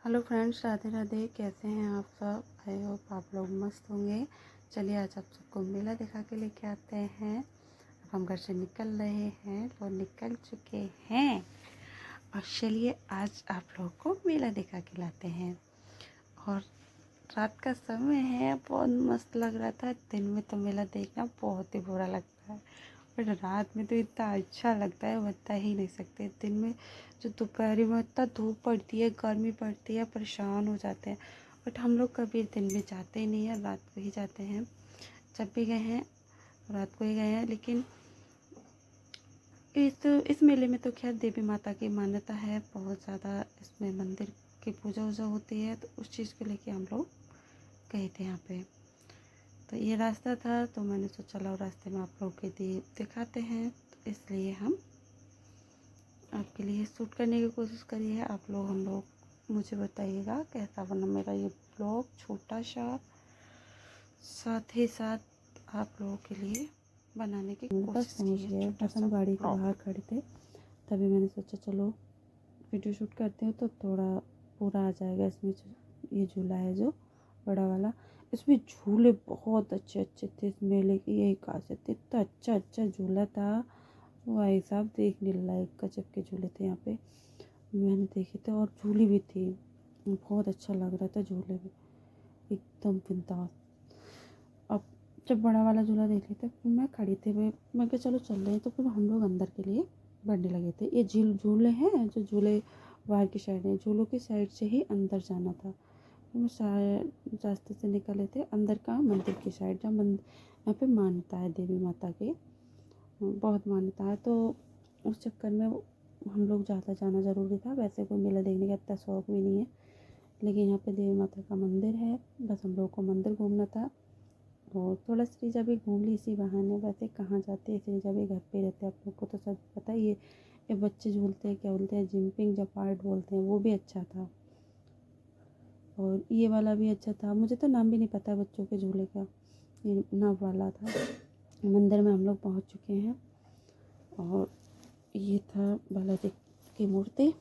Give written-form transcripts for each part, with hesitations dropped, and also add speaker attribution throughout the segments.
Speaker 1: Hello friends, Radhe Radhe. कैसे हैं आप सब? आई होप आप लोग मस्त होंगे। चलिए आज आप सबको मेला दिखा के लेके आते हैं। अब हम घर से निकल रहे हैं और निकल चुके हैं, और चलिए आज आप लोगों को मेला दिखा के लाते हैं। और रात का समय है, बहुत मस्त लग रहा था। दिन में तो मेला देखना बहुत ही बुरा लगता है, बट रात में तो इतना अच्छा लगता है, बता ही नहीं सकते। दिन में जो दोपहरी में इतना धूप पड़ती है, गर्मी पड़ती है, परेशान हो जाते हैं। बट हम लोग कभी दिन में जाते ही नहीं है, रात को ही जाते हैं। जब भी गए हैं रात को ही गए हैं। लेकिन इस मेले में तो खैर देवी माता की मान्यता है बहुत ज़्यादा। इसमें मंदिर की पूजा वूजा होती है, तो उस चीज़ को लेके हम लोग गए थे यहाँ पे। तो ये रास्ता था, तो मैंने सोचा चलो रास्ते में आप लोग के दिखाते हैं। तो इसलिए हम आपके लिए शूट करने की कोशिश करी है। आप लोग हम लोग मुझे बताइएगा कैसा बना मेरा ये ब्लॉग, छोटा सा। साथ ही साथ आप लोगों के लिए बनाने की कोशिश की है।
Speaker 2: बस हम गाड़ी के बाहर खड़े थे, तभी मैंने सोचा चलो वीडियो शूट करते हैं तो थोड़ा पूरा आ जाएगा। इसमें ये झूला है जो बड़ा वाला, इसमें झूले बहुत अच्छे अच्छे थे। इस मेले की यही खासियत थी, इतना अच्छा अच्छा झूला था भाई साहब, देखने लायक गजब के झूले थे यहाँ पे। मैंने देखे थे और झूली भी थी, बहुत अच्छा लग रहा था झूले भी, एकदम बिंदास। अब जब बड़ा वाला झूला देख लेते फिर मैं खड़ी थी, मैं कहा चलो चल रहे हैं। तो फिर हम लोग अंदर के लिए बढ़ने लगे थे। ये झूले हैं जो झूले बाहर की साइड है, झूलों की साइड से ही अंदर जाना था। तो मैं सारे रास्ते से निकले थे अंदर का, मंदिर की साइड, जहाँ यहाँ पे मान्यता है देवी माता की, बहुत मान्यता है। तो उस चक्कर में हम लोग ज़्यादा जाना ज़रूरी था। वैसे कोई मेला देखने का इतना शौक भी नहीं है, लेकिन यहाँ पे देवी माता का मंदिर है, बस हम लोग को मंदिर घूमना था। और थोड़ा श्रीजा भी घूम ली इसी बहाने। वैसे कहाँ जाते हैं, श्रीजा भी घर पे रहते हैं, आप लोग को तो सब पता ही है। ये बच्चे झूलते हैं, क्या बोलते हैं, जंपिंग जपार्ट बोलते हैं, वो भी अच्छा था। और ये वाला भी अच्छा था, मुझे तो नाम भी नहीं पता बच्चों के झूले का, ये नाव वाला था। मंदिर में हम लोग पहुँच चुके हैं, और ये था बालाजी की मूर्ति।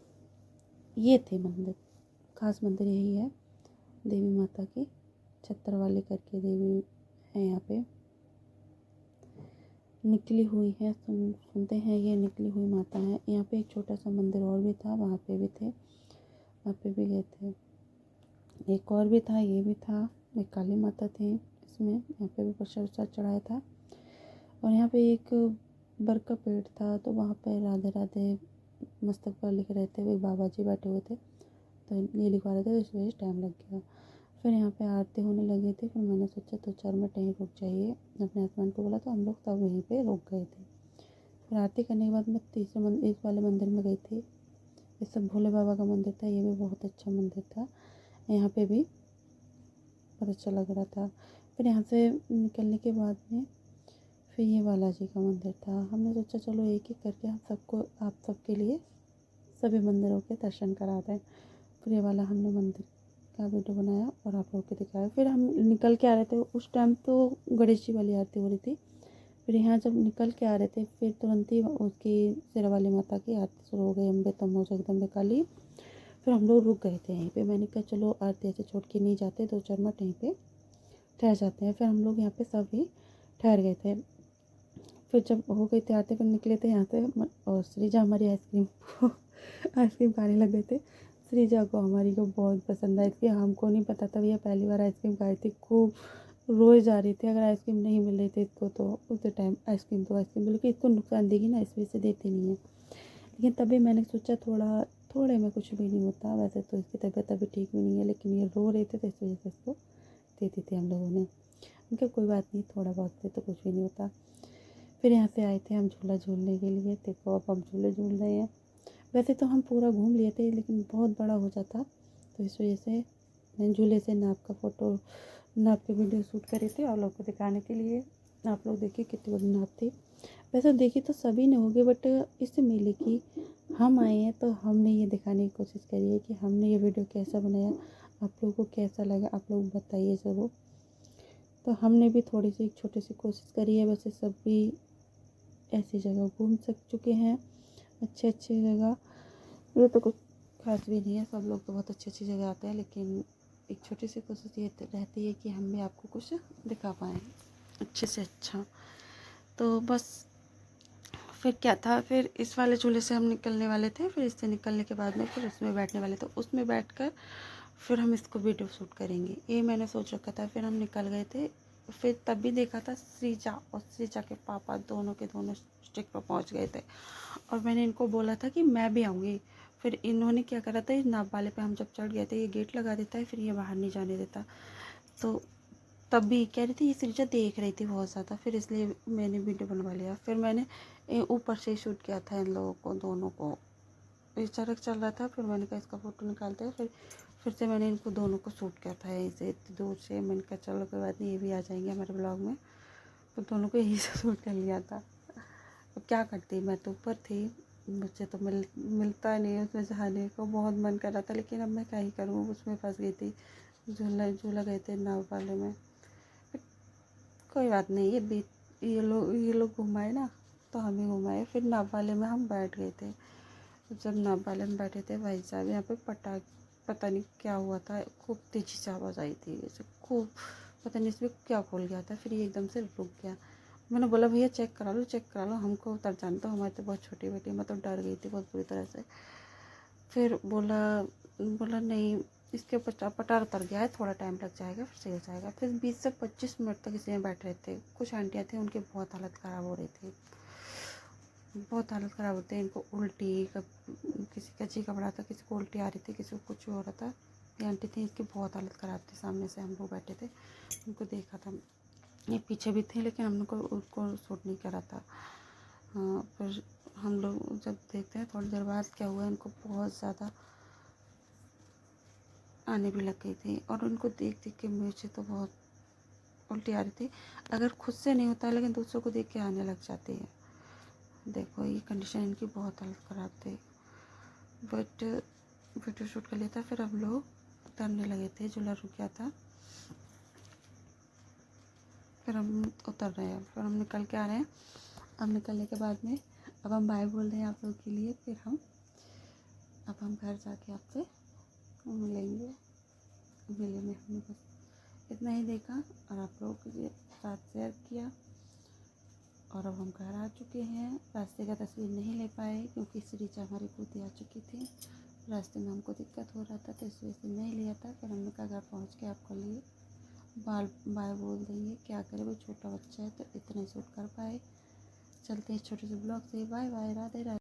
Speaker 2: ये थे मंदिर, खास मंदिर यही है देवी माता की। छत्र वाली करके देवी है यहाँ पे, निकली हुई है। सुनते हैं ये निकली हुई माता है। यहाँ पे एक छोटा सा मंदिर और भी था, वहाँ पे भी थे, वहाँ पे भी गए थे। एक और भी था, ये भी था, एक काली माता थी इसमें, यहाँ पे भी प्रसाद वसाद चढ़ाया था। और यहाँ पे एक बर का पेड़ था, तो वहाँ पे राधे राधे मस्तक पर लिख रहे थे, वो बाबा जी बैठे हुए थे, तो ये लिखवा रहे थे, इस वजह से टाइम लग गया। फिर यहाँ पे आरती होने लगी थी, फिर मैंने सोचा 2-4 मिनट यहीं रुक जाइए, अपने हस्बैंड को बोला, तो हम लोग तब वहीं पे रुक गए थे। फिर आरती करने के बाद मैं तीसरे इस वाले मंदिर में गई थी। ये सब भोले बाबा का मंदिर था, ये भी बहुत अच्छा मंदिर था, यहाँ पे भी बहुत अच्छा लग रहा था। फिर यहाँ से निकलने के बाद में फिर ये बालाजी का मंदिर था। हमने सोचा चलो एक एक करके हम सबको, आप सबके लिए सभी मंदिरों के दर्शन करा दें। फिर ये वाला हमने मंदिर का वीडियो बनाया और आप लोगों को दिखाया। फिर हम निकल के आ रहे थे, उस टाइम तो गणेश जी वाली आरती हो रही थी। फिर यहाँ जब निकल के आ रहे थे, फिर तुरंत ही उसकी शेरावाली माता की आरती शुरू हो गई, अम्बे तमो जगदम्बे काली। फिर हम लोग रुक गए थे यहीं पे। मैंने कहा चलो आरती ऐसे छोड़ के नहीं जाते, 2-4 मिनट यहीं पे ठहर जाते हैं। फिर हम लोग यहाँ पे सभी ठहर गए थे। फिर जब हो गई थी आरती, फिर निकले थे यहाँ से, और श्रीजा हमारी आइसक्रीम आइसक्रीम खाने लग गए थे। श्रीजा को हमारी को बहुत पसंद आई थी, हमको नहीं पता था, भैया पहली बार आइसक्रीम खाई थी, खूब रोज़ जा रही थी। अगर आइसक्रीम नहीं मिल रही थी इसको, तो उस टाइम आइसक्रीम बोल के इसको नुकसान देगी ना, इस वजह से देती नहीं है। लेकिन तभी मैंने सोचा थोड़े में कुछ भी नहीं होता। वैसे तो इसकी तबीयत अभी ठीक भी नहीं है, लेकिन ये रो रही थी, तो इस वजह से इसको दे दी थी हम लोगों ने। उनका कोई बात नहीं, थोड़ा बहुत से तो कुछ भी नहीं होता। फिर यहाँ से आए थे हम झूला झूलने के लिए। देखो अब हम झूले झूल रहे हैं। वैसे तो हम पूरा घूम लिए थे, लेकिन बहुत बड़ा हो जाता, तो इस वजह से मैं झूले से नाप के वीडियो शूट करी थी आप लोग को दिखाने के लिए। आप लोग देखिए कितनी बड़ी नाप थी। वैसे देखी तो सभी ने होगी, बट इस मेले की हम आए हैं, तो हमने ये दिखाने की कोशिश करी है कि हमने ये वीडियो कैसा बनाया, आप लोगों को कैसा लगा, आप लोग बताइए ज़रूर। तो हमने भी थोड़ी सी एक छोटी सी कोशिश करी है। वैसे सब भी ऐसी जगह घूम चुके हैं, अच्छे अच्छे जगह। ये तो कुछ खास भी नहीं है, सब लोग तो बहुत अच्छी अच्छी जगह आते हैं, लेकिन एक छोटी सी कोशिश ये रहती है कि हम भी आपको कुछ दिखा पाएँ अच्छे से अच्छा। तो बस फिर क्या था, फिर इस वाले झूले से हम निकलने वाले थे, फिर इससे निकलने के बाद में फिर उसमें बैठने वाले थे। उसमें बैठकर फिर हम इसको वीडियो शूट करेंगे, ये मैंने सोच रखा था। फिर हम निकल गए थे। फिर तब भी देखा था श्रीजा और श्रीजा के पापा दोनों के दोनों स्टिक पर पहुंच गए थे, और मैंने इनको बोला था कि मैं भी आऊँगी। फिर इन्होंने क्या करा था, इस नाव वाले पे हम जब चढ़ गए थे, ये गेट लगा देता है, फिर ये बाहर नहीं जाने देता। तो तब भी कह रही थी, ये श्रीजा देख रही थी बहुत ज़्यादा, फिर इसलिए मैंने वीडियो बनवा लिया। फिर मैंने ऊपर से ही शूट किया था इन लोगों को दोनों को। ये सड़क चल रहा था, फिर मैंने कहा इसका फ़ोटो निकालते हैं। फिर से मैंने इनको दोनों को शूट किया था ऐसे इतनी दूर से। मैंने कहा चलो कोई बात नहीं, ये भी आ जाएंगे हमारे ब्लॉग में। तो दोनों को यही से शूट कर लिया था। अब क्या करती, मैं तो ऊपर थी, मुझे तो मिलता नहीं है उसमें जाने को। बहुत मन कर रहा था, लेकिन अब मैं क्या ही करूँ, उसमें फंस गई थी। झूला गए थे नाव वाले में। कोई बात नहीं, ये लोग घुमाए ना, तो हम ही घुमाए। फिर नाव वाले में हम बैठ गए थे। जब नाव वाले में बैठे थे, भाई साहब यहाँ पे पता नहीं क्या हुआ था, खूब तेज़ी से आवाज़ आई थी, जैसे खूब पता नहीं इसमें क्या खोल गया था। फिर ये एकदम से रुक गया। मैंने बोला भैया चेक करा लो, हमको उतर जाने दो, हमारे तो बहुत छोटी बेटी। मैं तो डर गई थी बहुत बुरी तरह से। फिर बोला नहीं, इसके पटार उतर गया है, थोड़ा टाइम लग जाएगा, फिर सही हो जाएगा। फिर 20 से 25 मिनट तक इसमें बैठ रहे थे। कुछ आंटियाँ थी, उनकी बहुत हालत ख़राब हो रही थी, बहुत हालत ख़राब होती है। इनको उल्टी, किसी का जी घबरा था, किसी को उल्टी आ रही थी, किसी को कुछ हो रहा था। ये आंटी थी, इसकी बहुत हालत ख़राब थी। सामने से हम लोग बैठे थे, उनको देखा था। ये पीछे भी थे, लेकिन हम लोग को उनको शूट नहीं करा था। हाँ, फिर हम लोग जब देखते हैं थोड़ी देर बाद क्या हुआ, इनको बहुत ज़्यादा आने भी लग गई थी, और उनको देख देख के मुझे तो बहुत उल्टी आ रही थी। अगर खुद से नहीं होता है, लेकिन दूसरों को देख के आने लग जाती है। देखो ये कंडीशन इनकी बहुत हालत ख़राब थी। बट वीडियो शूट कर लिया था। फिर हम लोग उतरने लगे थे, झूला रुक गया था। फिर हम उतर रहे हैं, फिर हम निकल के आ रहे हैं। अब निकलने के बाद में अब हम बाय बोल रहे हैं आप लोगों के लिए। फिर अब हम घर जाके आपसे मिलेंगे। मिले में हमने बस इतना ही देखा और आप लोगों के साथ शेयर किया। और अब हम घर आ चुके हैं। रास्ते का तस्वीर नहीं ले पाए क्योंकि श्रीजा हमारी कूदी आ चुकी थी। रास्ते में हमको दिक्कत हो रहा था, तो इस वजह से नहीं लिया था। फिर हमने कहा घर पहुँच के आपको लिए बाय बोल देंगे। क्या करें, वो छोटा बच्चा है तो इतना ही शूट कर पाए। चलते हैं छोटे से ब्लॉग से। Bye bye, Radhe Radhe.